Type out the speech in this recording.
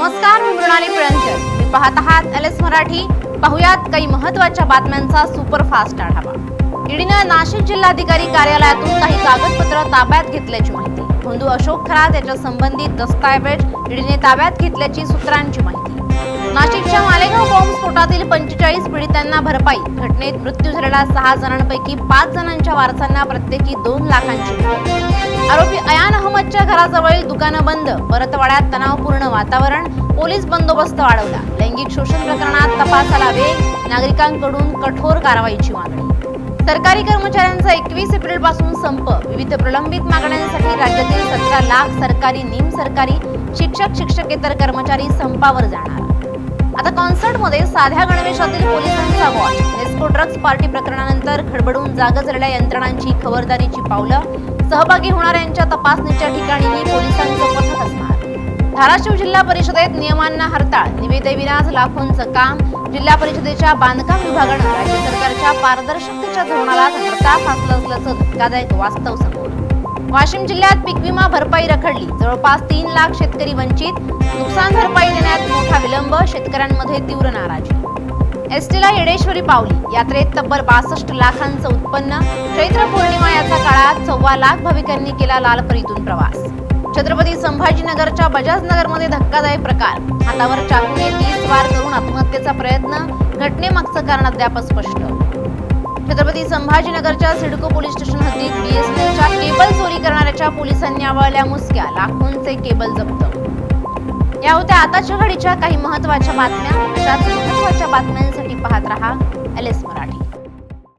नमस्कार, मी मृणाली पिळंकर. मी पाहत आहात LS मराठी. पाहुयात काही महत्त्वाच्या बातम्यांचा सुपरफास्ट आढावा. ईडीनं नाशिक जिल्हाधिकारी कार्यालयातून काही कागदपत्र ताब्यात घेतल्याची माहिती. बंधू अशोक खरात याच्या संबंधित दस्तावेज ईडीने ताब्यात घेतल्याची सूत्रांची माहिती. नाशिकच्या मालेगाव बॉम्बस्फोटातील 45 पीडितांना भरपाई. घटनेत मृत्यू झालेल्या 6 जणांपैकी 5 जणांच्या वारसांना प्रत्येकी 2 लाखांची मदत. आरोपी अयान अहमदच्या घराजवळील दुकानं बंद. परतवाड्यात तणावपूर्ण वातावरण. पोलीस बंदोबस्त वाढवला. लैंगिक शोषण प्रकरणात तपासाला वेग. नागरिकांकडून कठोर कारवाईची मागणी. सरकारी कर्मचाऱ्यांचा 21 एप्रिलपासून संप. विविध प्रलंबित मागण्यांसाठी राज्यातील 17 लाख सरकारी, निमसरकारी, शिक्षक, शिक्षकेतर कर्मचारी संपावर जाणार. आता कॉन्सर्टमध्ये साध्या गणवेशातील पोलिसांचा वॉच. नेस्को ड्रग्ज पार्टी प्रकरणानंतर खडबडून जाग झालेल्या यंत्रणांची खबरदारीची पावलं. सहभागी होणाऱ्यांच्या तपासणीच्या ठिकाणीही पोलिसांचं पथक असणार. धाराशिव जिल्हा परिषदेत नियमांना हरताळ. निविदेविनाच लाखोंचं काम. जिल्हा परिषदेच्या बांधकाम विभागानं राज्य सरकारच्या पारदर्शकतेच्या धोरणाला हरताळ फासलं असल्याचं धक्कादायक वास्तव समोर. वाशिम जिल्ह्यात पीक विमा भरपाई रखडली. जवळपास 3 लाख शेतकरी वंचित. नुकसान भरपाई देण्यात मोठा विलंब. शेतकऱ्यांमध्ये तीव्र नाराजी. एसटीला येडेश्वरी पावली. यात्रेत तब्बल 62 लाखांचं उत्पन्न. चैत्र पौर्णिमा याचा काळात 1.25 लाख भाविकांनी केला लालपरीतून प्रवास. छत्रपती संभाजीनगरच्या बजाजनगरमध्ये धक्कादायक प्रकार. हातावर चाकूने 30 वार करून आत्महत्येचा प्रयत्न. घटनेमागचं कारण अद्याप स्पष्ट. छत्रपती संभाजीनगरच्या सिडको पोलीस स्टेशन हद्दीत BSNLच्या केबल चोरी करणाऱ्याच्या पोलिसांनी आवळल्या मुसक्या. लाखोंचे केबल जप्त. या होत्या आताच्या घडीच्या काही महत्त्वाच्या बातम्या. अशाच महत्त्वाच्या बातम्यांसाठी पाहत रहा LS मराठी.